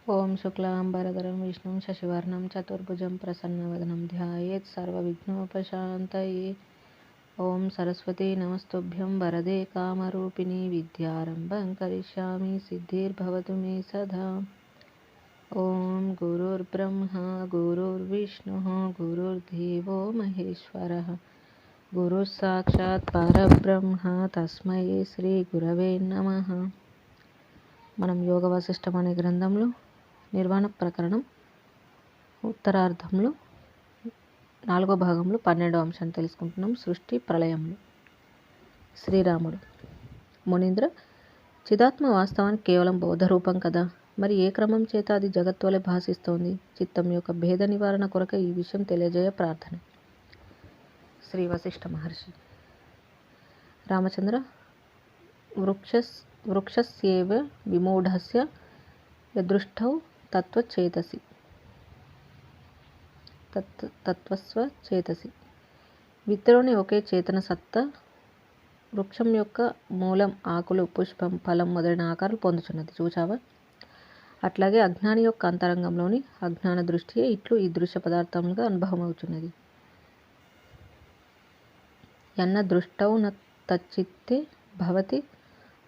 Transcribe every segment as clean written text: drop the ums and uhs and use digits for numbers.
ఓం శుక్లాంబరధరం విష్ణుం శశివర్ణం చతుర్భుజం ప్రసన్నవదనం ధ్యాయేత్ సర్వవిఘ్నోపశాంతయే. ఓం సరస్వతీ నమస్తుభ్యం వరదే కామరూపిణి విద్యారంభం కరిష్యామి సిద్ధిర్భవతు మే సదా. ఓం గురుర్బ్రహ్మ గురుర్విష్ణుః గురుర్దేవో మహేశ్వరః గురుః సాక్షాత్ పరబ్రహ్మ తస్మై శ్రీ గురవే నమః. మనం యోగ వశిష్టం అనే గ్రంథంలో నిర్వాణ ప్రకరణం ఉత్తరార్ధంలో 4వ భాగంలో 12వ అంశాన్ని తెలుసుకుంటున్నాం. సృష్టి ప్రళయములు. శ్రీరాముడు: మునీంద్ర, చిదాత్మ వాస్తవానికి కేవలం బౌద్ధరూపం కదా, మరి ఏ క్రమం చేత అది జగత్తు వలె భాషిస్తోంది? చిత్తం యొక్క భేద నివారణ కొరకై ఈ విషయం తెలియజేయ ప్రార్థన. శ్రీ వశిష్ఠ మహర్షి: రామచంద్ర, వృక్షస్యేవ విమూఢస్య యదృష్టౌ తత్వస్వచేతసి. విత్తులోని ఒకే చేతన సత్తా వృక్షం యొక్క మూలం, ఆకులు, పుష్పం, ఫలం మొదలైన ఆకారాలు పొందుచున్నది చూచావా? అట్లాగే అజ్ఞాని యొక్క అంతరంగంలోని అజ్ఞాన దృష్టియే ఇట్లు ఈ దృశ్య పదార్థములుగా అనుభవమవుచున్నది. యన్న దృష్టౌ న తచ్చిత్తే భవతి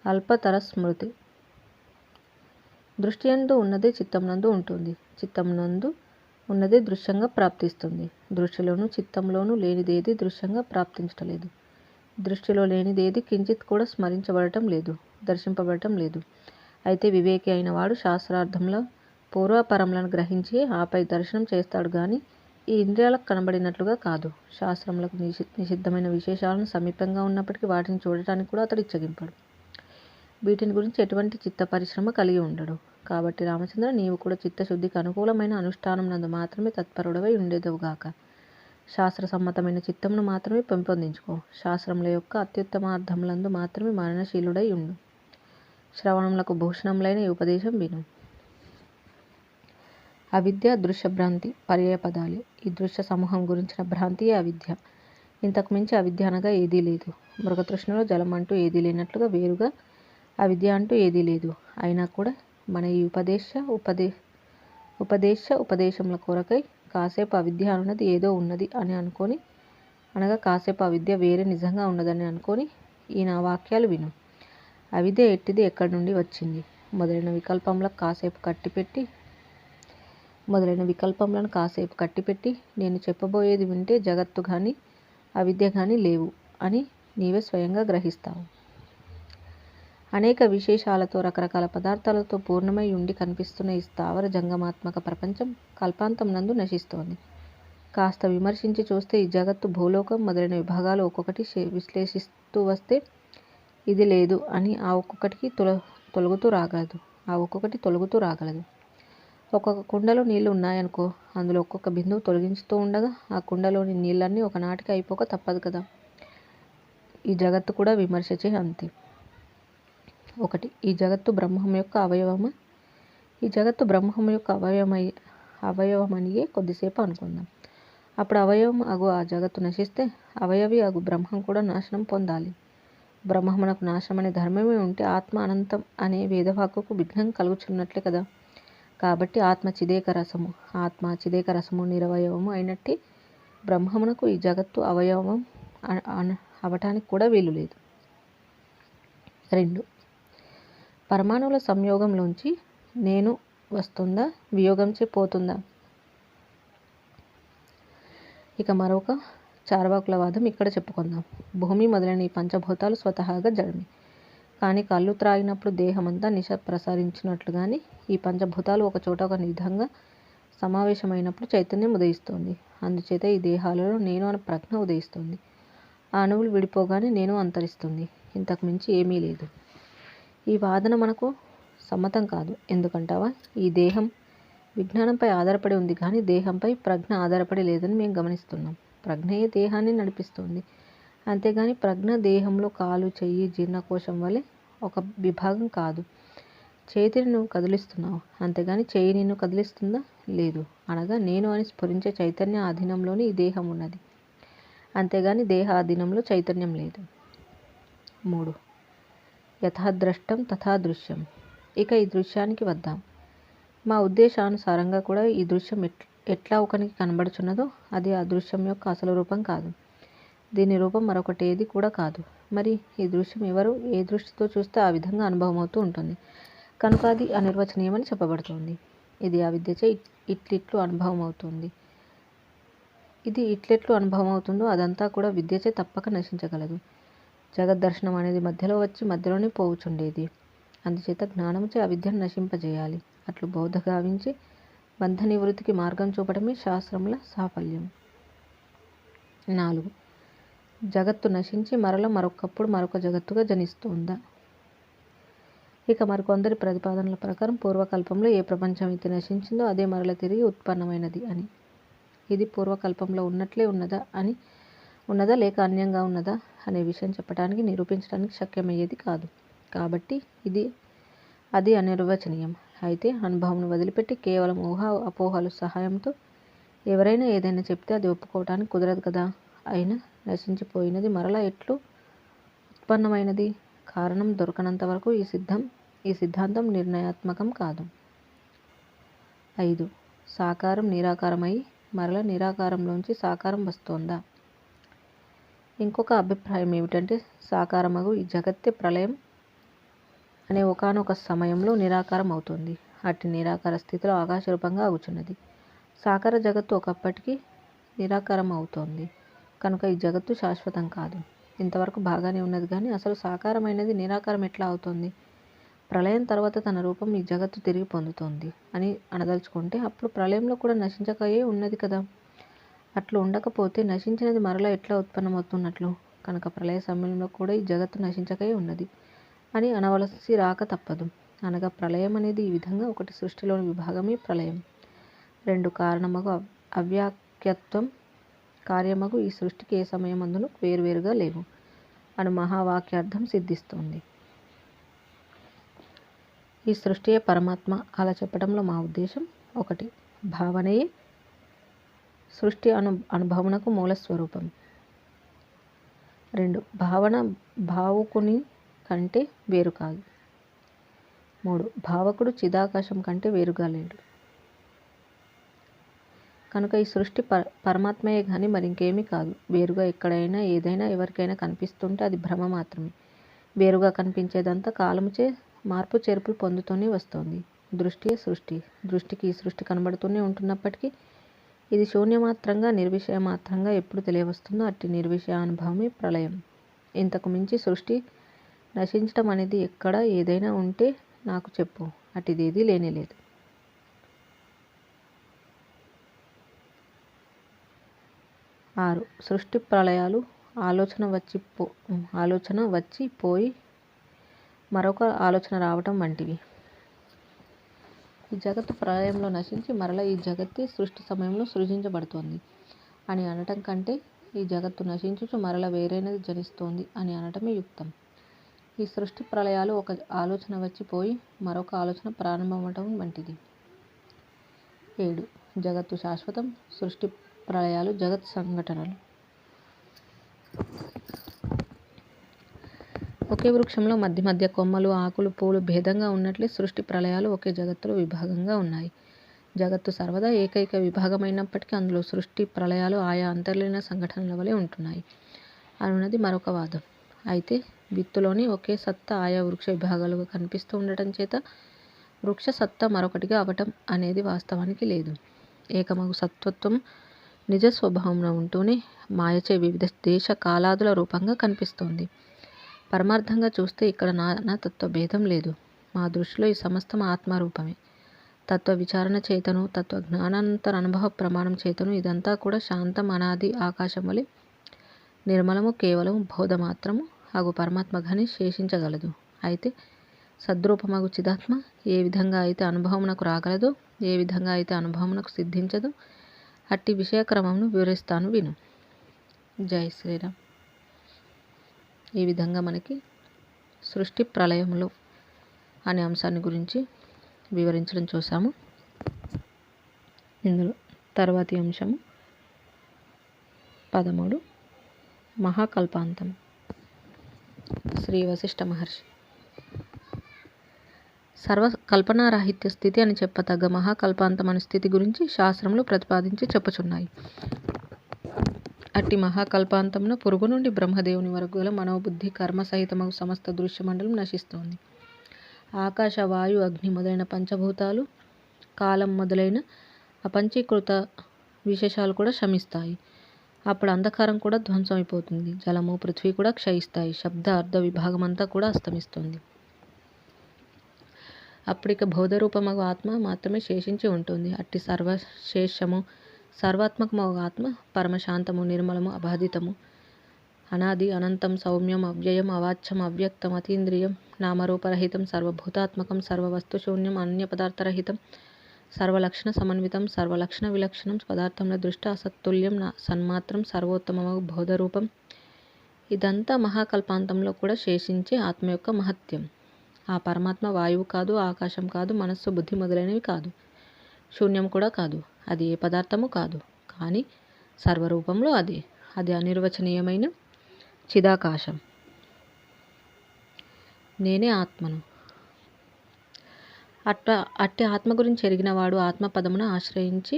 అల్పతరస్మృతి. దృష్టియందు ఉన్నదే చిత్తమునందు ఉంటుంది, చిత్తమునందు ఉన్నదే దృశ్యంగా ప్రాప్తిస్తుంది. దృష్టిలోను చిత్తంలోనూ లేనిదేది దృశ్యంగా ప్రాప్తించటలేదు. దృష్టిలో లేనిదేది కించిత్ కూడా స్మరించబడటం లేదు, దర్శింపబడటం లేదు. అయితే వివేకి అయిన వాడు శాస్త్రార్థంలో పూర్వపరములను గ్రహించి ఆపై దర్శనం చేస్తాడు గాని ఈ ఇంద్రియాలకు కనబడినట్లుగా కాదు. శాస్త్రములకు నిషిద్ధమైన విశేషాలను సమీపంగా ఉన్నప్పటికీ వాటిని చూడటానికి కూడా అతడు ఇచ్చగింపడు. వీటిని గురించి ఎటువంటి చిత్త పరిశ్రమ కలిగి ఉండడు. కాబట్టి రామచంద్ర, నీవు కూడా చిత్తశుద్ధికి అనుకూలమైన అనుష్ఠానం నందు మాత్రమే తత్పరుడవై ఉండేదవుగాక. శాస్త్ర సమ్మతమైన చిత్తమును మాత్రమే పెంపొందించుకో. శాస్త్రముల యొక్క అత్యుత్తమార్థములందు మాత్రమే మరణశీలుడై ఉండు. శ్రవణములకు భూషణములైన ఈ ఉపదేశం విను. అవిద్య, దృశ్యభ్రాంతి పర్యాయపదాలే. ఈ దృశ్య సమూహం గురించిన భ్రాంతియే అవిద్య. ఇంతకు మించి అవిద్య అనగా ఏదీ లేదు. మృగతృష్ణలో జలం అంటూ ఏదీ లేనట్లుగా వేరుగా అవిద్య అంటూ ఏదీ లేదు. అయినా కూడా మన ఈ ఉపదేశముల కొరకై కాసేపు అవిద్య అన్నది ఏదో ఉన్నది అని అనుకొని, అనగా కాసేపు అవిద్య వేరే నిజంగా ఉన్నదని అనుకొని ఈ నా వాక్యాలు విను. అవిద్య ఎట్టిది, ఎక్కడి నుండి వచ్చింది మొదలైన వికల్పములను కాసేపు కట్టిపెట్టి నేను చెప్పబోయేది వింటే జగత్తు కానీ అవిద్య కానీ లేవు అని నీవే స్వయంగా గ్రహిస్తావు. అనేక విశేషాలతో రకరకాల పదార్థాలతో పూర్ణమై ఉండి కనిపిస్తున్న ఈ స్థావర జంగమాత్మక ప్రపంచం కల్పాంతం నందు నశిస్తోంది. కాస్త విమర్శించి చూస్తే ఈ జగత్తు, భూలోకం మొదలైన విభాగాలు ఒక్కొక్కటి విశ్లేషిస్తూ వస్తే ఇది లేదు అని ఆ ఒక్కొక్కటి తొలగుతూ రాగలదు. ఒక్కొక్క కుండలో నీళ్లు ఉన్నాయనుకో, అందులో ఒక్కొక్క బిందువు తొలగించుతూ ఉండగా ఆ కుండలోని నీళ్ళన్నీ ఒకనాటికి అయిపోక తప్పదు కదా. ఈ జగత్తు కూడా విమర్శచే అంతే. 1. ఈ జగత్తు బ్రహ్మం యొక్క అవయవమా? ఈ జగత్తు బ్రహ్మం యొక్క అవయవమనియే కొద్దిసేపు అనుకుందాం. అప్పుడు అవయవం అగు ఆ జగత్తు నశిస్తే అవయవి అగు బ్రహ్మం కూడా నాశనం పొందాలి. బ్రహ్మమునకు నాశనం అనే ధర్మమే ఉంటే ఆత్మ అనంతం అనే వేదవాక్కుకు విఘ్నం కలుగుచున్నట్లే కదా. కాబట్టి ఆత్మ చిదేక రసము నిరవయవము అయినట్టి బ్రహ్మమునకు ఈ జగత్తు అవయవం అవటానికి కూడా వీలు లేదు. 2. పరమాణువుల సంయోగంలోంచి నేను వస్తుందా, వియోగంచే పోతుందా? ఇక మరొక చార్వాకుల వాదం ఇక్కడ చెప్పుకుందాం. భూమి మొదలైన ఈ పంచభూతాలు స్వతహాగా జడమే. కానీ కళ్ళు త్రాగినప్పుడు దేహమంతా నిశ ప్రసరించినట్లుగానే ఈ పంచభూతాలు ఒకచోట ఒక విధంగా సమావేశమైనప్పుడు చైతన్యం ఉదయిస్తోంది. అందుచేత ఈ దేహాలలో నేను అనే ప్రజ్ఞ ఉదయిస్తుంది. ఆ అణువులు విడిపోగానే నేను అంతరిస్తుంది. ఇంతకు మించి ఏమీ లేదు. ఈ వాదన మనకు సమ్మతం కాదు. ఎందుకంటావా? ఈ దేహం విజ్ఞానంపై ఆధారపడి ఉంది కానీ దేహంపై ప్రజ్ఞ ఆధారపడి లేదని మేము గమనిస్తున్నాం. ప్రజ్ఞయే దేహాన్ని నడిపిస్తుంది. అంతేగాని ప్రజ్ఞ దేహంలో కాలు, చెయ్యి, జీర్ణకోశం వలె ఒక విభాగం కాదు. చేతిని నువ్వు కదిలిస్తున్నావు, అంతేగాని చెయ్యి నిన్ను కదిలిస్తుందా? లేదు. అనగా నేను అని స్ఫురించే చైతన్య ఆధీనంలోని ఈ దేహం ఉన్నది, అంతేగాని దేహ ఆధీనంలో చైతన్యం లేదు. 3. యథా ద్రష్టం తథా దృశ్యం. ఇక ఈ దృశ్యానికి వద్దాం. మా ఉద్దేశానుసారంగా కూడా ఈ దృశ్యం ఎట్లా ఒకనికి కనబడుచున్నదో అది ఆ దృశ్యం యొక్క అసలు రూపం కాదు. దీని రూపం మరొకటి ఏది కూడా కాదు. మరి ఈ దృశ్యం ఎవరు ఏ దృష్టితో చూస్తే ఆ విధంగా అనుభవం అవుతూ ఉంటుంది. కనుక అది అనిర్వచనీయమని చెప్పబడుతుంది. ఇది అవిద్యచే ఇట్లిట్లు అనుభవం అవుతుంది. ఇది ఇట్లెట్లు అనుభవం అవుతుందో అదంతా కూడా విద్యచే తప్పక నశించగలదు. జగద్దర్శనం అనేది మధ్యలో వచ్చి మధ్యలోనే పోవుచుండేది. అందుచేత జ్ఞానముచే అవిద్యను నశింపజేయాలి. అట్లు బోధ గావించి బంధ నివృత్తికి మార్గం చూపడమే శాస్త్రముల సాఫల్యం. 4. జగత్తు నశించి మరొకప్పుడు మరొక జగత్తుగా జనిస్తోందా? ఇక మరికొందరి ప్రతిపాదనల ప్రకారం పూర్వకల్పంలో ఏ ప్రపంచం అయితే నశించిందో అదే మరల తిరిగి ఉత్పన్నమైనది అని. ఇది పూర్వకల్పంలో ఉన్నట్లే ఉన్నదా లేక అన్యంగా ఉన్నదా అనే విషయం చెప్పడానికి నిరూపించడానికి శక్యమయ్యేది కాదు. కాబట్టి అది అనిర్వచనీయం. అయితే అనుభవంను వదిలిపెట్టి కేవలం ఊహా అపోహలు సహాయంతో ఎవరైనా ఏదైనా చెప్తే అది ఒప్పుకోవటానికి కుదరదు కదా. అయినా నశించిపోయినది మరలా ఎట్లు ఉత్పన్నమైనది? కారణం దొరకనంత వరకు ఈ సిద్ధాంతం నిర్ణయాత్మకం కాదు. 5. సాకారం నిరాకారమై మరల నిరాకారంలోంచి సాకారం వస్తోందా? ఇంకొక అభిప్రాయం ఏమిటంటే సాకారమగు ఈ జగత్తే ప్రళయం అనే ఒకానొక సమయంలో నిరాకారం అవుతుంది. అట్టి నిరాకార స్థితిలో ఆకాశ రూపంగా అగుచున్నది. సాకార జగత్తు ఒకప్పటికి నిరాకారం అవుతోంది. కనుక ఈ జగత్తు శాశ్వతం కాదు. ఇంతవరకు బాగానే ఉన్నది కానీ అసలు సాకారమైనది నిరాకారం ఎట్లా అవుతోంది? ప్రళయం తర్వాత తన రూపం ఈ జగత్తు తిరిగి పొందుతోంది అని అనదలుచుకుంటే అప్పుడు ప్రళయంలో కూడా నశించకయే ఉన్నది కదా. అట్లు ఉండకపోతే నశించినది మరలా ఎట్లా ఉత్పన్నమవుతున్నట్లు? కనుక ప్రళయ సమయంలో కూడా ఈ జగత్తు నశించకయే ఉన్నది అని అనవలసి రాక తప్పదు. అనగా ప్రళయం అనేది ఈ విధంగా ఒకటి సృష్టిలోని విభాగమే ప్రళయం. 2 కారణమగు అవ్యాఖ్యత్వం కార్యమగు ఈ సృష్టికి ఏ సమయమందును వేరువేరుగా లేవు అను మహావాక్యార్థం సిద్ధిస్తోంది. ఈ సృష్టియే పరమాత్మ అలా చెప్పడంలో మా ఉద్దేశం 1. భావనయే సృష్టి అనుభవమునకు మూల స్వరూపం. 2. భావన భావుకుని కంటే వేరు కాదు. 3. భావకుడు చిదాకాశం కంటే వేరుగా లేడు. కనుక ఈ సృష్టి పరమాత్మయే గాని మరింకేమీ కాదు. వేరుగా ఎక్కడైనా ఏదైనా ఎవరికైనా కనిపిస్తుంటే అది భ్రమ మాత్రమే. వేరుగా కనిపించేదంతా కాలముచే మార్పు చేర్పులు పొందుతూనే వస్తోంది. దృష్టియే సృష్టి. దృష్టికి ఈ సృష్టి కనబడుతూనే ఉంటున్నప్పటికీ ఇది శూన్యమాత్రంగా నిర్విషయమాత్రంగా ఎప్పుడు తెలియవస్తుందో అట్టి నిర్విషయానుభవమే ప్రళయం. ఇంతకు మించి సృష్టి నశించటం అనేది ఎక్కడ ఏదైనా ఉంటే నాకు చెప్పు. అట్టిదేదీ లేనేలేదు. 6. సృష్టి ప్రళయాలు ఆలోచన వచ్చి పోయి మరొక ఆలోచన రావటం వంటివి. ఈ జగత్తు ప్రళయంలో నశించి మరల ఈ జగత్తే సృష్టి సమయంలో సృజించబడుతోంది అని అనటం కంటే ఈ జగత్తు నశించుచు మరల వేరైనది జనిస్తోంది అని అనటమే యుక్తం. ఈ సృష్టి ప్రళయాలు ఒక ఆలోచన వచ్చి పోయి మరొక ఆలోచన ప్రారంభమవటం వంటిది. 7. జగత్తు శాశ్వతం. సృష్టి ప్రళయాలు జగత్ సంఘటనలు. ఒకే వృక్షంలో మధ్య మధ్య కొమ్మలు ఆకులు పూలు భేదంగా ఉన్నట్లే సృష్టి ప్రళయాలు ఒకే జగత్తులో విభాగంగా ఉన్నాయి. జగత్తు సర్వదా ఏకైక విభాగమైనప్పటికీ అందులో సృష్టి ప్రళయాలు ఆయా అంతర్లీన సంఘటనల వలె ఉంటున్నాయి అనున్నది మరొక వాదం. అయితే విత్తులోని ఒకే సత్తా ఆయా వృక్ష విభాగాలుగా కనిపిస్తూ ఉండటం చేత వృక్ష సత్తా మరొకటిగా అవటం అనేది వాస్తవానికి లేదు. ఏకమగు సత్వత్వం నిజ స్వభావంలో ఉంటూనే మాయచే వివిధ దేశ కాలాదుల రూపంగా కనిపిస్తోంది. పరమార్థంగా చూస్తే ఇక్కడ నానా తత్వ భేదం లేదు. మా దృష్టిలో ఈ సమస్తం ఆత్మరూపమే. తత్వ విచారణ చేతను తత్వ జ్ఞానానంతర అనుభవ ప్రమాణం చేతను ఇదంతా కూడా శాంతం అనాది ఆకాశం వలె నిర్మలము కేవలము బోధ మాత్రము అగు పరమాత్మగానే శేషించగలదు. అయితే సద్రూపమగు చిదాత్మ ఏ విధంగా అయితే అనుభవమునకు రాగలదో ఏ విధంగా అయితే అనుభవమునకు సిద్ధించదో అట్టి విషయక్రమమును వివరిస్తాను విను. జై శ్రీరామ్. ఈ విధంగా మనకి సృష్టి ప్రళయములు అనే అంశాన్ని గురించి వివరించడం చూసాము. ఇందులో తర్వాతి అంశము 13 మహాకల్పాంతం. శ్రీ వశిష్ఠ మహర్షి. సర్వ కల్పనారాహిత్య స్థితి అని చెప్పతగ్గ మహాకల్పాంతమనే స్థితి గురించి శాస్త్రములు ప్రతిపాదించి చెప్పుచున్నాయి. అట్టి మహాకల్పాంతమున పురుగు నుండి బ్రహ్మదేవుని వరకు గల మనోబుద్ధి కర్మ సహితమగు సమస్త దృశ్యమండలం నశిస్తోంది. ఆకాశ, వాయు, అగ్ని మొదలైన పంచభూతాలు, కాలం మొదలైన అపంచీకృత విశేషాలు కూడా శమిస్తాయి. అప్పుడు అంధకారం కూడా ధ్వంసమైపోతుంది. జలము, పృథ్వీ కూడా క్షయిస్తాయి. శబ్ద అర్ధ విభాగమంతా కూడా అస్తమిస్తుంది. అప్పుడిక బోధరూపమగు ఆత్మ మాత్రమే శేషించి ఉంటుంది. అట్టి సర్వశేషము సర్వాత్మకమగు ఆత్మ పరమశాంతము, నిర్మలము, అబాధితము, అనాది, అనంతం, సౌమ్యం, అవ్యయం, అవాచ్యం, అవ్యక్తం, అతీంద్రియం, నామరూపరహితం, సర్వభూతాత్మకం, సర్వవస్తుశూన్యం, అనన్య పదార్థరహితం, సర్వలక్షణ సమన్వితం, సర్వలక్షణ విలక్షణం, పదార్థంలో దృష్ట అసత్తుల్యం, సన్మాత్రం, సర్వోత్తమమగు బోధరూపం. ఇదంతా మహాకల్పాంతంలో కూడా శేషించే ఆత్మ యొక్క మహత్యం. ఆ పరమాత్మ వాయువు కాదు, ఆకాశం కాదు, మనస్సు, బుద్ధి మొదలైనవి కాదు, శూన్యం కూడా కాదు. అది ఏ పదార్థము కాదు, కానీ సర్వరూపంలో అది అనిర్వచనీయమైన చిదాకాశం. నేనే ఆత్మను. అట్టి ఆత్మ గురించి ఎరిగినవాడు, ఆత్మపదమును ఆశ్రయించి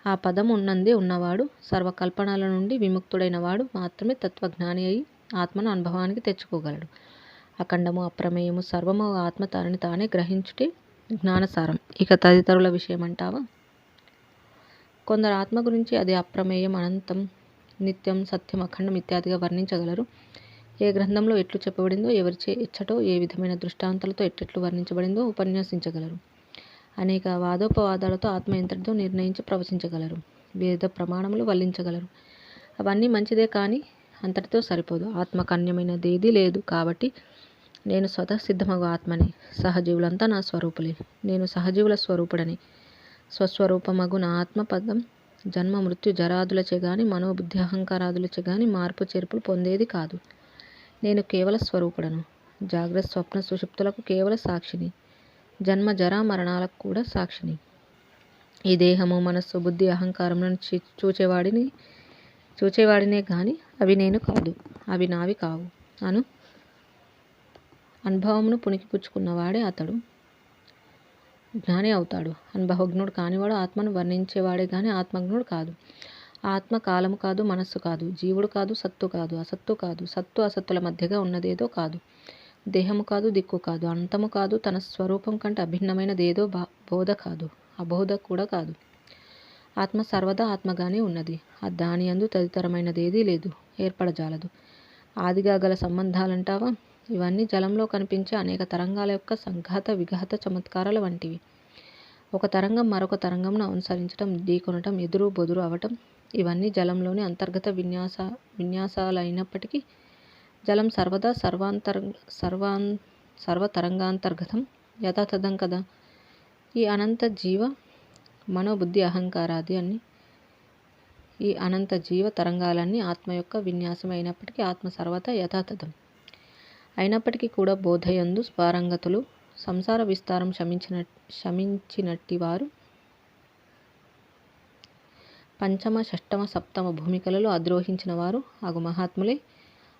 ఆ పదము ఉన్నందే ఉన్నవాడు, సర్వకల్పనల నుండి విముక్తుడైన వాడు మాత్రమే తత్వజ్ఞాని అయి ఆత్మను అనుభవానికి తెచ్చుకోగలడు. అఖండము, అప్రమేయము, సర్వము ఆత్మ తనని తానే గ్రహించుటే జ్ఞానసారం. ఇక తదితరుల విషయం అంటావా? కొందరు ఆత్మ గురించి అది అప్రమేయం, అనంతం, నిత్యం, సత్యం, అఖండం ఇత్యాదిగా వర్ణించగలరు. ఏ గ్రంథంలో ఎట్లు చెప్పబడిందో, ఎవరిచే ఎచ్చటో, ఏ విధమైన దృష్టాంతాలతో ఎట్టెట్లు వర్ణించబడిందో ఉపన్యసించగలరు. అనేక వాదోపవాదాలతో ఆత్మ ఎంతటిదో నిర్ణయించి ప్రవచించగలరు. వేద ప్రమాణములు వల్లించగలరు. అవన్నీ మంచిదే, కానీ అంతటితో సరిపోదు. ఆత్మకు అన్యమైనదేదీ లేదు. కాబట్టి నేను స్వతఃసిద్ధమగు ఆత్మని. సహజీవులంతా నా స్వరూపులే. నేను సహజీవుల స్వరూపుడని. స్వస్వరూపమగు నా ఆత్మపదం జన్మ మృత్యు జరాదులచే గాని, మనోబుద్ధి అహంకారాదులచే గాని మార్పు చేర్పులు పొందేది కాదు. నేను కేవల స్వరూపుడను. జాగ్రత్త, స్వప్న, సుషుప్తులకు కేవల సాక్షిని. జన్మ, జరా, మరణాలకు కూడా సాక్షిని. ఈ దేహము, మనస్సు, బుద్ధి, అహంకారములను చూచేవాడినే గాని అవి నేను కాదు, అవి నావి కావు అను అనుభవమును పుణికిపుచ్చుకున్నవాడే అతడు జ్ఞాని అవుతాడు. అనుభవజ్ఞుడు కానివాడు ఆత్మను వర్ణించేవాడే గాని ఆత్మజ్ఞుడు కాదు. ఆత్మ కాలము కాదు, మనస్సు కాదు, జీవుడు కాదు, సత్తు కాదు, అసత్తు కాదు, సత్తు అసత్తుల మధ్యగా ఉన్నదేదో కాదు, దేహము కాదు, దిక్కు కాదు, అంతము కాదు, తన స్వరూపం కంటే అభిన్నమైనదేదో బోధ కాదు, అబోధ కూడా కాదు. ఆత్మ సర్వదా ఆత్మగానే ఉన్నది. దాని యందు తదితరమైనదేదీ లేదు, ఏర్పడజాలదు. ఆదిగా గల సంబంధాలంటావా? ఇవన్నీ జలంలో కనిపించే అనేక తరంగాల యొక్క సంఘాత విఘాత చమత్కారాల వంటివి. ఒక తరంగం మరొక తరంగంను అనుసరించటం, ఢీకొనటం, ఎదురు బొదురు అవటం, ఇవన్నీ జలంలోని అంతర్గత విన్యాసాలైనప్పటికీ జలం సర్వదా సర్వతరంగాంతర్గతం, యథాతథం కదా. ఈ అనంత జీవ మనోబుద్ధి అహంకారాది ఈ అనంత జీవ తరంగాలన్నీ ఆత్మ యొక్క విన్యాసం అయినప్పటికీ ఆత్మ సర్వదా యథాతథం అయినప్పటికీ కూడా బోధయందు స్పారంగతులు, సంసార విస్తారం శమించినట్టి వారు పంచమ, షష్టమ, సప్తమ భూమికలలో అధిరోహించిన వారు అగు మహాత్ములే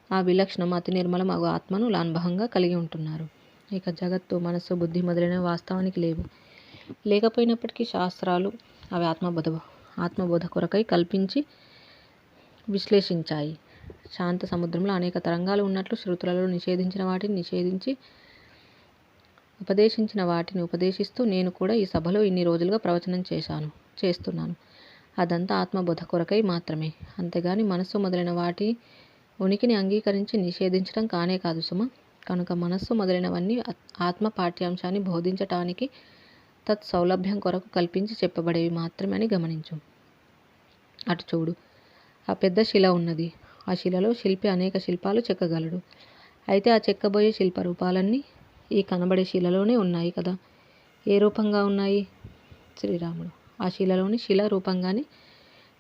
ఆ విలక్షణం, అతి నిర్మలం అగు ఆత్మను లాన్భవంగా కలిగి ఉంటున్నారు. ఇక జగత్తు, మనస్సు, బుద్ధి మొదలైనవి వాస్తవానికి లేవు. లేకపోయినప్పటికీ శాస్త్రాలు అవి ఆత్మబోధ కొరకై కల్పించి విశ్లేషించాయి. శాంత సముద్రంలో అనేక తరంగాలు ఉన్నట్లు శృతులలో నిషేధించిన వాటిని నిషేధించి, ఉపదేశించిన వాటిని ఉపదేశిస్తూ నేను కూడా ఈ సభలో ఇన్ని రోజులుగా ప్రవచనం చేస్తున్నాను. అదంతా ఆత్మబోధ కొరకై మాత్రమే, అంతేగాని మనస్సు మొదలైన వాటి ఉనికిని అంగీకరించి నిషేధించడం కానే కాదు సుమ. కనుక మనస్సు మొదలైనవన్నీ ఆత్మ పాఠ్యాంశాన్ని బోధించటానికి తత్ సౌలభ్యం కొరకు కల్పించి చెప్పబడేవి మాత్రమే అని గమనించు. అటు చూడు, ఆ పెద్ద శిల ఉన్నది. ఆ శిలలో శిల్పి అనేక శిల్పాలు చెక్కగలడు. అయితే ఆ చెక్కబోయే శిల్పరూపాలన్నీ ఈ కనబడే శిలలోనే ఉన్నాయి కదా. ఏ రూపంగా ఉన్నాయి? శ్రీరాముడు. ఆ శిలలోని శిల రూపంగానే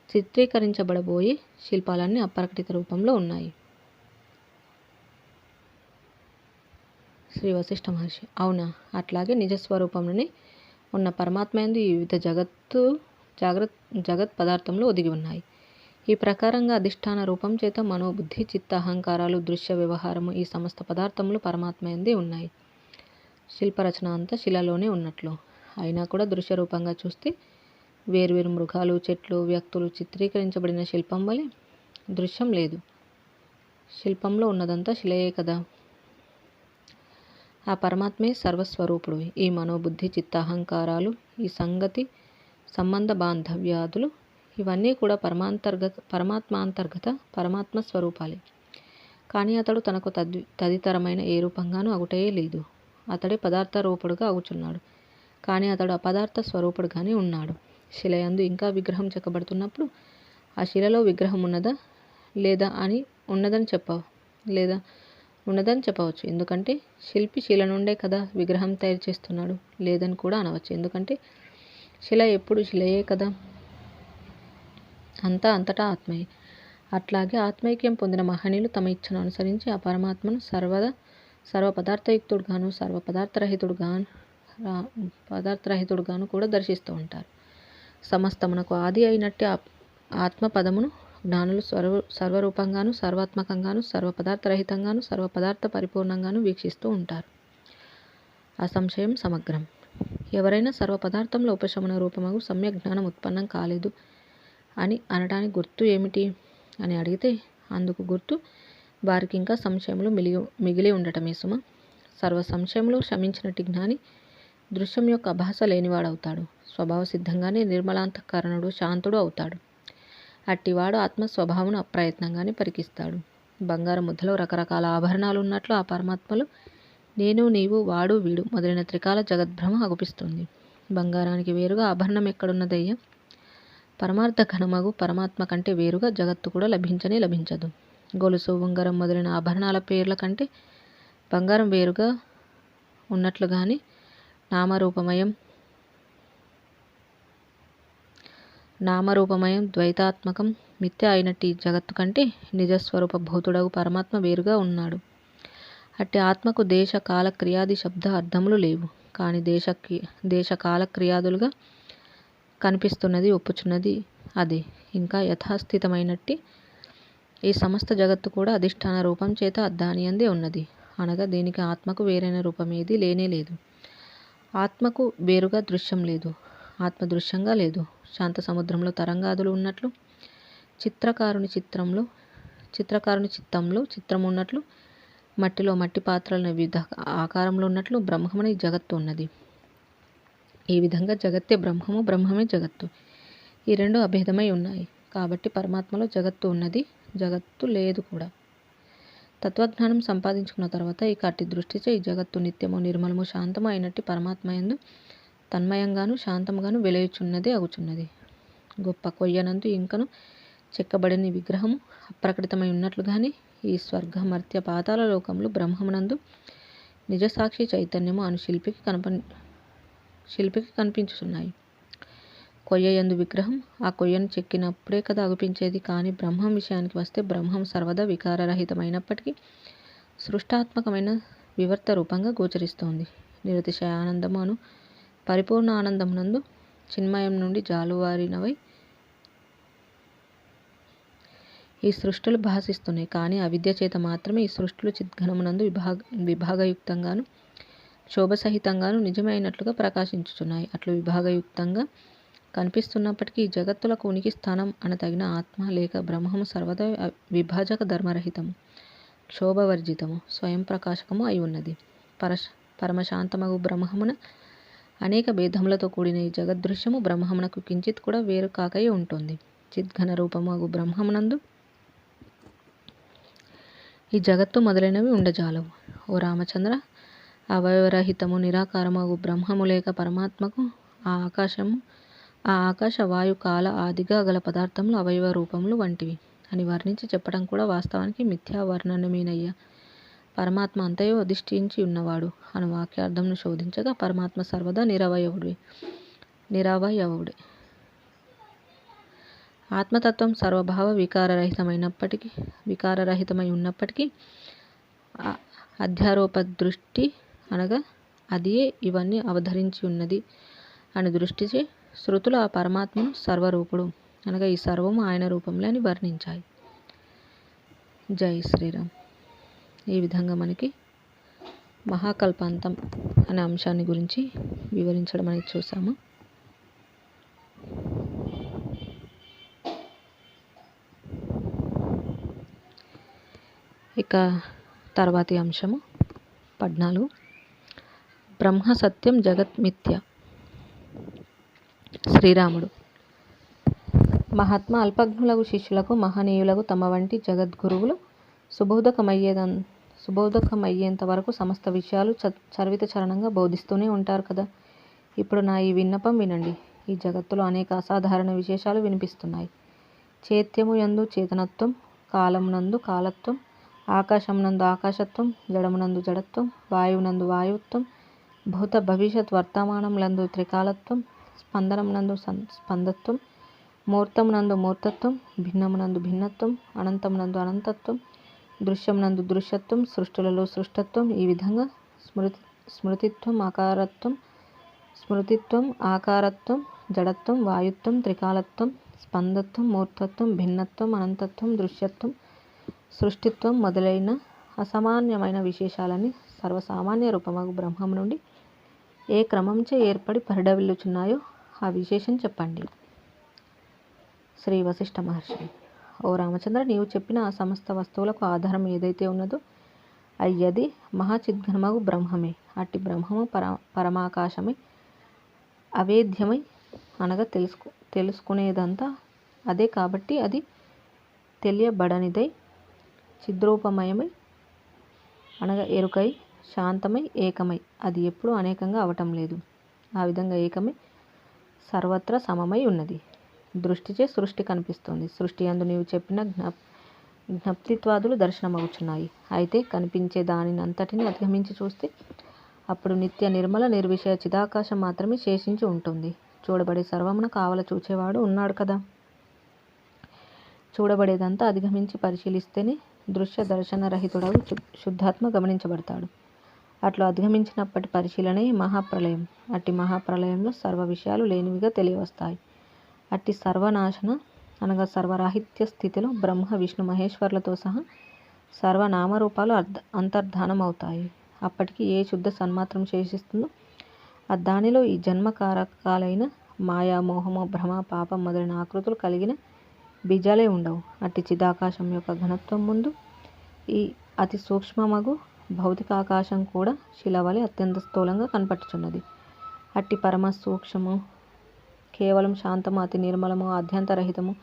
చిత్రీకరించబడబోయే శిల్పాలన్నీ అప్రకటిత రూపంలో ఉన్నాయి. శ్రీ వశిష్ఠ మహర్షి. అవునా? అట్లాగే నిజస్వరూపంలోనే ఉన్న పరమాత్మయందు ఈ వివిధ జగత్ పదార్థంలో ఒదిగి ఉన్నాయి. ఈ ప్రకారంగా అధిష్టాన రూపం చేత మనోబుద్ధి చిత్త అహంకారాలు, దృశ్య వ్యవహారము, ఈ సమస్త పదార్థములు పరమాత్మయందే ఉన్నాయి. శిల్పరచన అంతా శిలలోనే ఉన్నట్లు. అయినా కూడా దృశ్య రూపంగా చూస్తే వేర్వేరు మృగాలు, చెట్లు, వ్యక్తులు చిత్రీకరించబడిన శిల్పం వలె దృశ్యం లేదు. శిల్పంలో ఉన్నదంతా శిలయే కదా. ఆ పరమాత్మే సర్వస్వరూపుడు. ఈ మనోబుద్ధి, చిత్తాహంకారాలు, ఈ సంబంధ బాంధవ్యాదులు ఇవన్నీ కూడా పరమాత్మాంతర్గత పరమాత్మ స్వరూపాలే. కానీ అతడు తనకు తదితరమైన ఏ రూపంగానూ అగుటయే లేదు. అతడే పదార్థ రూపుడుగా అగుచున్నాడు. కానీ అతడు అపదార్థ స్వరూపుడుగానే ఉన్నాడు. శిలయందు ఇంకా విగ్రహం చెక్కబడుతున్నప్పుడు ఆ శిలలో విగ్రహం ఉన్నదా లేదా అని ఉన్నదని చెప్పవచ్చు. ఎందుకంటే శిల్పి శిల నుండే కదా విగ్రహం తయారు చేస్తున్నాడు. లేదని కూడా అనవచ్చు. ఎందుకంటే శిల ఎప్పుడు శిలయే కదా. అంతటా ఆత్మయే. అట్లాగే ఆత్మైక్యం పొందిన మహనీయులు తమ ఇచ్ఛను అనుసరించి ఆ పరమాత్మను సర్వపదార్థయుక్తుడుగాను పదార్థరహితుడుగాను కూడా దర్శిస్తూ ఉంటారు. సమస్తమునకు ఆది అయినట్టే ఆత్మపదమును జ్ఞానులు సర్వరూపంగాను, సర్వాత్మకంగాను, సర్వపదార్థరహితంగాను, సర్వపదార్థ పరిపూర్ణంగాను వీక్షిస్తూ ఉంటారు. అసంశయం సమగ్రం. ఎవరైనా సర్వపదార్థంలో ఉపశమన రూపమగు సమ్యక్ జ్ఞానం ఉత్పన్నం కాలేదు అని అనడానికి గుర్తు ఏమిటి అని అడిగితే అందుకు గుర్తు వారికి ఇంకా సంశయములు మిగిలి ఉండటమే సుమ. సర్వ సంశయములు శమించినట్టి జ్ఞాని దృశ్యం యొక్క అభాస లేనివాడవుతాడు. స్వభావ సిద్ధంగానే నిర్మలాంతఃకరణుడు, శాంతుడు అవుతాడు. అట్టివాడు ఆత్మస్వభావమును అప్రయత్నంగానే పరికిస్తాడు. బంగారం ముద్దలో రకరకాల ఆభరణాలు ఉన్నట్లు ఆ పరమాత్మలో నేను, నీవు, వాడు, వీడు మొదలైన త్రికాల జగద్భ్రమ అగుపిస్తుంది. బంగారానికి వేరుగా ఆభరణం ఎక్కడున్నదయ్యా? పరమార్థ ఘనమగు పరమాత్మ కంటే వేరుగా జగత్తు కూడా లభించదు. గొలుసు, ఉంగరం మొదలైన ఆభరణాల పేర్ల కంటే బంగారం వేరుగా ఉన్నట్లుగాని నామరూపమయం ద్వైతాత్మకం మిథ్య అయినట్టి జగత్తు కంటే నిజస్వరూప భూతుడగు పరమాత్మ వేరుగా ఉన్నాడు. అట్టి ఆత్మకు దేశ కాల క్రియాది శబ్ద అర్థములు లేవు. కానీ దేశ కాల క్రియాదులుగా కనిపిస్తున్నది, ఒప్పుచున్నది అదే. ఇంకా యథాస్థితమైనట్టి ఈ సమస్త జగత్తు కూడా అధిష్టాన రూపం చేత దానియందే ఉన్నది. అనగా దీనికి ఆత్మకు వేరైన రూపమేదీ లేనేలేదు. ఆత్మకు వేరుగా దృశ్యం లేదు. ఆత్మ దృశ్యంగా లేదు. శాంత సముద్రంలో తరంగాదులు ఉన్నట్లు, చిత్రకారుని చిత్తంలో చిత్రం ఉన్నట్లు, మట్టిలో మట్టి పాత్రలను వివిధ ఆకారంలో ఉన్నట్లు బ్రహ్మమున ఈ జగత్తు ఉన్నది. ఈ విధంగా జగత్తే బ్రహ్మము, బ్రహ్మమే జగత్తు. ఈ రెండు అభేదమై ఉన్నాయి. కాబట్టి పరమాత్మలో జగత్తు ఉన్నది, జగత్తు లేదు కూడా. తత్వజ్ఞానం సంపాదించుకున్న తర్వాత ఇక అట్టి దృష్టిచే ఈ జగత్తు నిత్యము, నిర్మలము, శాంతము అయినట్టి పరమాత్మయందు తన్మయంగాను శాంతముగాను వెలయుచున్నదే అగుచున్నది. గొప్ప కొయ్యనందు ఇంకను చెక్కబడిన విగ్రహము అప్రకటితమై ఉన్నట్లుగానే ఈ స్వర్గ, మర్త్య, పాతాళ లోకములు బ్రహ్మమునందు నిజసాక్షి చైతన్యము అను శిల్పికి కనిపించుచున్నాయి. కొయ్యయందు విగ్రహం ఆ కొయ్యను చెక్కినప్పుడే కదా అగుపించేది. కానీ బ్రహ్మం విషయానికి వస్తే బ్రహ్మం సర్వదా వికారరహితమైనప్పటికీ సృష్టాత్మకమైన వివర్త రూపంగా గోచరిస్తోంది. నిరతిశయ ఆనందము అను పరిపూర్ణ ఆనందమునందు చిన్మయం నుండి జాలువారినవై ఈ సృష్టులు భాసిస్తున్నాయి. కానీ అవిద్య చేత మాత్రమే ఈ సృష్టులు చిద్ఘనమునందు విభాగయుక్తంగాను శోభసహితంగాను నిజమైనట్లుగా ప్రకాశించుచున్నాయి. అట్లు విభాగయుక్తంగా కనిపిస్తున్నప్పటికీ ఈ జగత్తులకు ఉనికి స్థానం అనతగిన ఆత్మ లేక బ్రహ్మము సర్వదా విభాజక ధర్మరహితము, క్షోభవర్జితము, స్వయం ప్రకాశకము అయి ఉన్నది. పరమశాంతమగు బ్రహ్మమున అనేక భేదములతో కూడిన ఈ జగద్దృశ్యము బ్రహ్మమునకు కించిత్ కూడా వేరు కాకయే ఉంటుంది. చిద్ఘన రూపము అగు బ్రహ్మమునందు ఈ జగత్తు మొదలైనవి ఉండజాలవు. ఓ రామచంద్ర, అవయవరహితము నిరాకారము అగు బ్రహ్మము లేక పరమాత్మకు ఆ ఆకాశ వాయు కాల ఆదిగా గల పదార్థములు అవయవ రూపములు వంటివి అని వర్ణించి చెప్పడం కూడా వాస్తవానికి మిథ్యా వర్ణనమేనయ్యా. పరమాత్మ అంతయో అధిష్ఠించి ఉన్నవాడు అను వాక్యార్థంను శోధించగా పరమాత్మ సర్వదా నిరవయవుడే. ఆత్మతత్వం సర్వభావ వికారరహితమై ఉన్నప్పటికీ అధ్యారోప దృష్టి అనగా అదియే ఇవన్నీ అవధరించి ఉన్నది అని దృష్టిచే శృతులు ఆ పరమాత్మను సర్వరూపుడు అనగా ఈ సర్వము ఆయన రూపంలో అని వర్ణించాయి. జై శ్రీరామ్. ఈ విధంగా మనకి మహాకల్పాంతం అనే అంశాన్ని గురించి వివరించడం అనేది చూసాము. ఇక తర్వాతి అంశము 14. బ్రహ్మ సత్యం జగత్ మిథ్య. శ్రీరాముడు: మహాత్మా అల్పజ్ఞులకు శిష్యులకు మహనీయులకు తమ వంటి జగద్గురువులు సుబోధకమయ్యేంత వరకు సమస్త విషయాలు చరివిత చరణంగా బోధిస్తూనే ఉంటారు కదా. ఇప్పుడు నా ఈ విన్నపం వినండి. ఈ జగత్తులో అనేక అసాధారణ విశేషాలు వినిపిస్తున్నాయి. చైత్యము యందు చేతనత్వం, కాలమునందు కాలత్వం, ఆకాశమునందు ఆకాశత్వం, జడమునందు జడత్వం, వాయువునందు వాయుత్వం, భూత భవిష్యత్ వర్తమానములందు త్రికాలత్వం, స్పందనమునందు స్పందత్వం, మూర్తమునందు మూర్తత్వం, భిన్నమునందు భిన్నత్వం, అనంతమునందు అనంతత్వం, దృశ్యమునందు దృశ్యత్వం, సృష్టులలో సృష్టత్వం, ఈ విధంగా స్మృతిత్వం, ఆకారత్వం, జడత్వం, వాయుత్వం, త్రికాలత్వం, స్పందత్వం, మూర్తత్వం, భిన్నత్వం, అనంతత్వం, దృశ్యత్వం, సృష్టిత్వం మొదలైన అసామాన్యమైన విశేషాలని సర్వసామాన్య రూపమగు బ్రహ్మము నుండి ఏ క్రమంచే ఏర్పడి పరిఢవిల్లుచున్నాయో ఆ విశేషం చెప్పండి. శ్రీ వశిష్ఠ మహర్షి: ఓ రామచంద్ర, నీవు చెప్పిన ఆ సమస్త వస్తువులకు ఆధారం ఏదైతే ఉన్నదో అయ్యది మహాచిద్ఘనమగు బ్రహ్మమే. అట్టి బ్రహ్మము పరమాకాశమై అవేద్యమై అనగా తెలుసుకునేదంతా అదే. కాబట్టి అది తెలియబడనిదై చిద్రూపమయమై అనగా ఎరుకై, శాంతమై, ఏకమై, అది ఎప్పుడూ అనేకంగా అవటం లేదు. ఆ విధంగా ఏకమై సర్వత్రా సమమై ఉన్నది. దృష్టిచే సృష్టి కనిపిస్తుంది. సృష్టి యందు నీవు చెప్పిన జ్ఞప్తిత్వాదులు దర్శనమవుచున్నాయి. అయితే కనిపించే దానిని అంతటిని అధిగమించి చూస్తే అప్పుడు నిత్య నిర్మల నిర్విషయ చిదాకాశం మాత్రమే శేషించి ఉంటుంది. చూడబడే సర్వమున కావల చూచేవాడు ఉన్నాడు కదా. చూడబడేదంతా అధిగమించి పరిశీలిస్తేనే దృశ్య దర్శన రహితుడవు శుద్ధాత్మ గమనించబడతాడు. అట్లా అధిగమించినప్పటి పరిశీలనే మహాప్రళయం. అట్టి మహాప్రళయంలో సర్వ విషయాలు లేనివిగా తెలియవస్తాయి. అట్టి సర్వనాశన అనగా సర్వరాహిత్య స్థితిలో బ్రహ్మ విష్ణు మహేశ్వర్లతో సహా సర్వనామరూపాలు అంతర్ధానం అవుతాయి. అప్పటికి ఏ శుద్ధ సన్మాత్రం శేషిస్తుందో దానిలో ఈ జన్మకారకాలైన మాయా, మోహము, భ్రమ, పాపం మొదలైన ఆకృతులు కలిగిన బీజాలే ఉండవు. అట్టి చిదాకాశం యొక్క ఘనత్వం ముందు ఈ అతి సూక్ష్మమగు భౌతికాకాశం కూడా శిలవలె అత్యంత స్థూలంగా కనపట్టుచున్నది. అట్టి పరమ సూక్ష్మము, కేవలం శాంతము, అతి నిర్మలము, ఆద్యంతరహితము,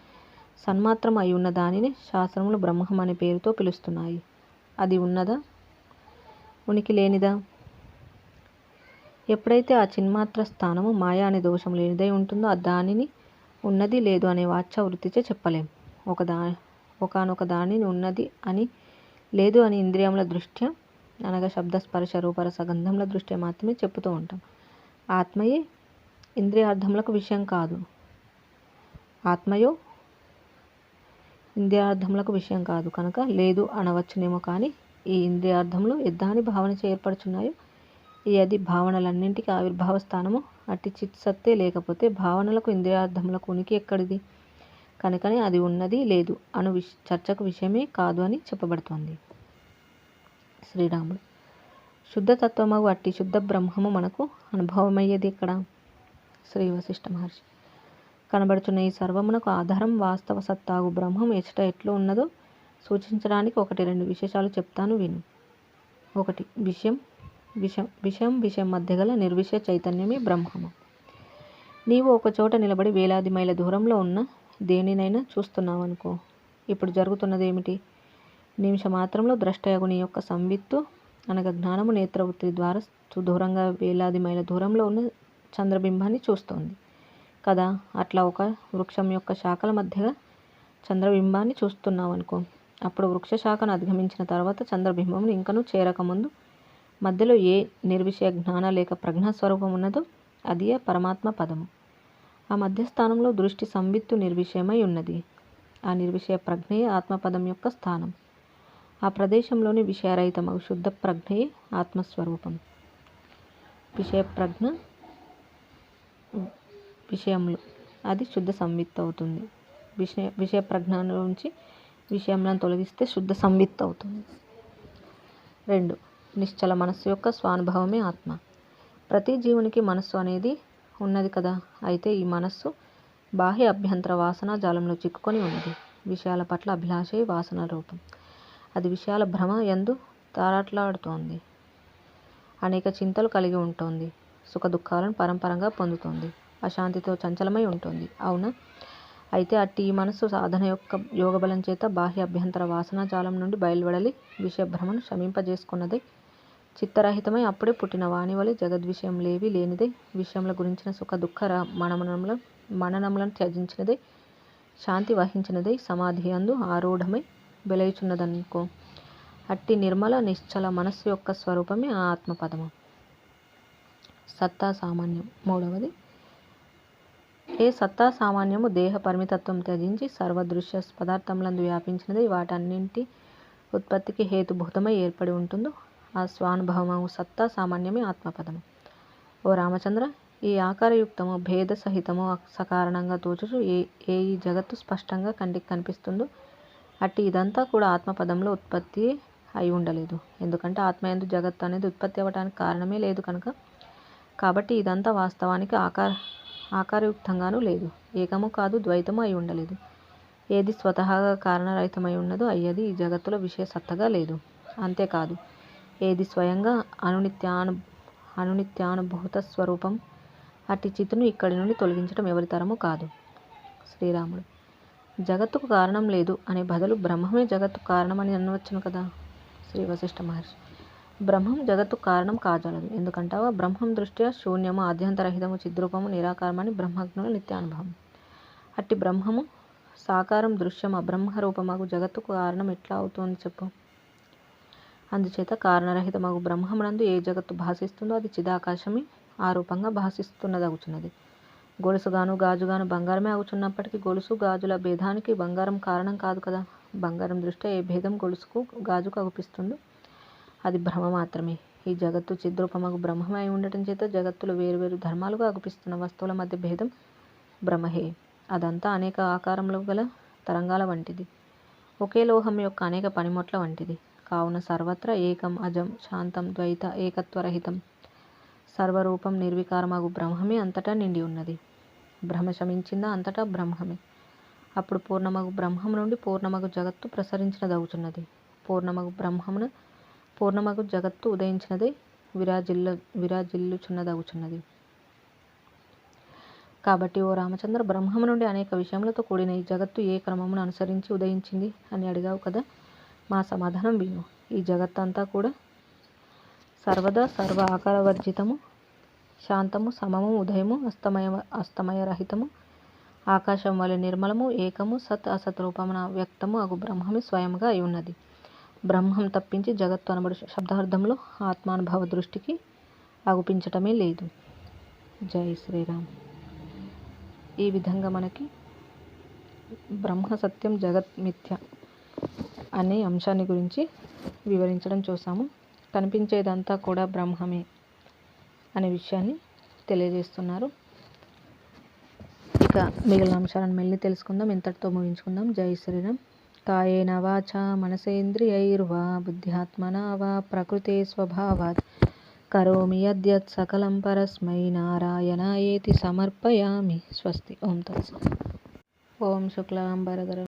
సన్మాత్రం అయి ఉన్న దానిని శాస్త్రములు బ్రహ్మం అనే పేరుతో పిలుస్తున్నాయి. అది ఉన్నదా, ఉనికి లేనిదా? ఎప్పుడైతే ఆ చిన్మాత్ర స్థానము మాయా అనే దోషం లేనిదై ఉంటుందో దానిని ఉన్నది లేదు అనే వాచ్య వృత్తిచే చెప్పలేం. ఒకనొక దానిని ఉన్నది అని, లేదు అని ఇంద్రియముల దృష్ట్యా అనగా శబ్ద స్పర్శ రూపరస గంధముల దృష్ట్యా మాత్రమే చెప్పుతూ ఉంటాం. ఆత్మయే ఇంద్రియార్థములకు విషయం కాదు. ఆత్మయో ఇంద్రియార్థములకు విషయం కాదు కనుక లేదు అనవచ్చునేమో. కానీ ఈ ఇంద్రియార్థములు ఎద్దాని భావనచే ఏర్పడుచున్నాయో ఈ అది భావనలన్నింటికీ ఆవిర్భావ స్థానము. అట్టి చిత్సత్తే లేకపోతే భావనలకు ఇంద్రియార్థములకు ఉనికి ఎక్కడిది? కనుకనే అది ఉన్నది లేదు అను చర్చకు విషయమే కాదు అని చెప్పబడుతోంది. శ్రీరాముడు: శుద్ధతత్వమగు అట్టి శుద్ధ బ్రహ్మము మనకు అనుభవమయ్యేది ఎక్కడ? శ్రీ వశిష్ఠ మహర్షి: కనబడుచున్న ఈ సర్వమునకు ఆధారం వాస్తవ సత్తాగు బ్రహ్మం ఎచ్చట ఎట్లు ఉన్నదో సూచించడానికి 1-2 విశేషాలు చెప్తాను విను. 1. విషయం మధ్య గల నిర్విషయ చైతన్యమే బ్రహ్మము. నీవు ఒక చోట నిలబడి వేలాది మైళ్ళ దూరంలో ఉన్న దేనినైనా చూస్తున్నావనుకో. ఇప్పుడు జరుగుతున్నదేమిటి? నిమిషమాత్రంలో ద్రష్టయగు నీ యొక్క సంవిత్తు అనగా జ్ఞానము నేత్రవృత్తి ద్వారా దూరంగా వేలాది మైళ్ళ దూరంలో ఉన్న చంద్రబింబాన్ని చూస్తోంది కదా. అట్లా ఒక వృక్షం యొక్క శాఖల మధ్యగా చంద్రబింబాన్ని చూస్తున్నావనుకో. అప్పుడు వృక్ష శాఖను అధిగమించిన తర్వాత చంద్రబింబమును ఇంకనూ చేరకముందు మధ్యలో ఏ నిర్విషయ జ్ఞాన లేక ప్రజ్ఞాస్వరూపం ఉన్నదో అదియే పరమాత్మ పదము. ఆ మధ్యస్థానంలో దృష్టి సంవిత్తు నిర్విషయమై ఉన్నది. ఆ నిర్విషయ ప్రజ్ఞయే ఆత్మపదం యొక్క స్థానం. ఆ ప్రదేశంలోని విషయరహితమగు శుద్ధ ప్రజ్ఞయే ఆత్మస్వరూపం. విషయప్రజ్ఞ విషయములు అది శుద్ధ సంవిత్తు అవుతుంది. విషయప్రజ్ఞ నుంచి విషయములను తొలగిస్తే శుద్ధ సంవిత్తు అవుతుంది. 2. నిశ్చల మనస్సు యొక్క స్వానుభవమే ఆత్మ. ప్రతి జీవునికి మనస్సు అనేది ఉన్నది కదా. అయితే ఈ మనస్సు బాహ్య అభ్యంతర వాసనా జాలంలో చిక్కుకొని ఉన్నది. విషయాల పట్ల అభిలాషే వాసన రూపం. అది విషయాల భ్రమ యందు తారాట్లాడుతోంది. అనేక చింతలు కలిగి ఉంటుంది. సుఖ దుఃఖాలను పరంపరంగా పొందుతుంది. అశాంతితో చంచలమై ఉంటుంది. అవునా? అయితే అట్టి ఈ మనస్సు సాధన యొక్క యోగబలం చేత బాహ్య అభ్యంతర వాసనా జాలం నుండి బయలువెడలి విషయభ్రమను శమింపజేసుకున్నదే చిత్తరహితమై అప్పుడే పుట్టిన వాణివలి జగద్విషయం లేవి లేనిదే విషయముల గురించిన సుఖ దుఃఖ మననములను త్యజించినదే శాంతి వహించినదే సమాధి యందు ఆరూఢమై వెలయుచున్నదనుకో. అట్టి నిర్మల నిశ్చల మనస్సు యొక్క స్వరూపమే ఆ ఆత్మపదము. సత్తా సామాన్యం. మూడవది. ఏ సత్తా సామాన్యము దేహ పరిమితత్వం త్యజించి సర్వదృశ్య పదార్థములందు వ్యాపించినది వాటన్నింటి ఉత్పత్తికి హేతుభూతమై ఏర్పడి ఉంటుందో ఆ స్వానుభవము సత్తా సామాన్యమే ఆత్మపదము. ఓ రామచంద్ర, ఈ ఆకారయుక్తము భేద సహితము సకారణంగా తోచుచు ఏ ఈ జగత్తు స్పష్టంగా కంటికి కనిపిస్తుందో అట్టి ఇదంతా కూడా ఆత్మపదంలో ఉత్పత్తి అయి ఉండలేదు. ఎందుకంటే ఆత్మయందు జగత్తు అనేది ఉత్పత్తి అవ్వటానికి కారణమే లేదు కనుక. కాబట్టి ఇదంతా వాస్తవానికి ఆకారయుక్తంగానూ లేదు. ఏకము కాదు, ద్వైతము అయి ఉండలేదు. ఏది స్వతహాగా కారణరహితమై ఉన్నదో అయ్యది ఈ జగత్తులో విషయ సత్తగా లేదు. అంతేకాదు ఏది స్వయంగా అనునిత్యానుభూత స్వరూపం అట్టి చిత్తును ఇక్కడి నుండి తొలగించడం ఎవరి తరము కాదు. శ్రీరాముడు. జగత్తుకు కారణం లేదు అనే బదులు బ్రహ్మమే జగత్తుకు కారణం అని అనవచ్చును కదా. శ్రీ వశిష్ఠ మహర్షి. బ్రహ్మం జగత్తుకు కారణం కాజాలదు. ఎందుకంటావా? బ్రహ్మం దృష్ట్యా శూన్యము, ఆద్యంతరహితము, చిద్రూపము, నిరాకారమని బ్రహ్మజ్ఞుల నిత్యానుభవం. అట్టి బ్రహ్మము సాకారం దృశ్యం అబ్రహ్మరూపమగు జగత్తుకు కారణం ఎట్లా అవుతోంది చెప్పు. అందుచేత కారణరహితమగు బ్రహ్మమునందు ఏ జగత్తు భాషిస్తుందో అది చిదాకాశమే ఆ రూపంగా భాషిస్తున్నదగుచున్నది. గొలుసుగాను గాజుగాను బంగారమే అగుచున్నప్పటికీ గొలుసు గాజుల భేదానికి బంగారం కారణం కాదు కదా. బంగారం దృష్ట్యా ఏ భేదం గొలుసుకు గాజుకు అగుపిస్తుందో అది భ్రమ మాత్రమే. ఈ జగత్తు చిద్రూపమగు బ్రహ్మమై ఉండటం చేత జగత్తులు వేరువేరు ధర్మాలుగా అగుపిస్తున్న వస్తువుల మధ్య భేదం బ్రహ్మహే. అదంతా అనేక ఆకారములు గల తరంగాల వంటిది. ఒకే లోహం యొక్క అనేక పనిముట్ల వంటిది. కావున సర్వత్రా ఏకం, అజం, శాంతం, ద్వైత, ఏకత్వరహితం, సర్వరూపం, నిర్వికారమగు బ్రహ్మమే అంతటా నిండి ఉన్నది. భ్రమ శమించిందా అంతటా బ్రహ్మమే. అప్పుడు పూర్ణమగు బ్రహ్మము నుండి పూర్ణమగు జగత్తు ప్రసరించినదగుచున్నది. పూర్ణమగు బ్రహ్మమున పూర్ణమగు జగత్తు ఉదయించినదే విరాజిల్లుచున్నదగుచున్నది. కాబట్టి ఓ రామచంద్ర, బ్రహ్మము నుండి అనేక విషయములతో కూడిన ఈ జగత్తు ఏ క్రమమును అనుసరించి ఉదయించింది అని అడిగావు కదా. మా సమాధానం విను. ఈ జగత్తంతా కూడా సర్వదా సర్వ ఆకారవర్జితము, శాంతము, సమము, ఉదయము, అస్తమయరహితము, ఆకాశం వలె నిర్మలము, ఏకము, సత్ అసత్ రూపమున వ్యక్తము అగు బ్రహ్మమే స్వయముగా అయి ఉన్నది. బ్రహ్మం తప్పించి జగత్తు అనబడు శబ్దార్థంలో ఆత్మానుభవ దృష్టికి అగుపించటమే లేదు. జై శ్రీరామ్. ఈ విధంగా మనకి బ్రహ్మ సత్యం జగత్ మిథ్య అనే అంశాన్ని గురించి వివరించడం చూసాము. కనిపించేదంతా కూడా బ్రహ్మమే అనే విషయాన్ని తెలియజేస్తున్నారు. ఇక మిగిలిన అంశాలను మళ్ళీ తెలుసుకుందాం. ఇంతటితో ముగించుకుందాం. జై శ్రీరామ్. కాయేన వాచా మనసేంద్రియైర్వా బుద్ధ్యాత్మనా వా ప్రకృతే స్వభావాత్ కరోమి యద్యత్ సకలం పరస్మై నారాయణాయేతి సమర్పయామి. స్వస్తి. ఓం తత్సత్. ఓం శుక్లాంబరధరం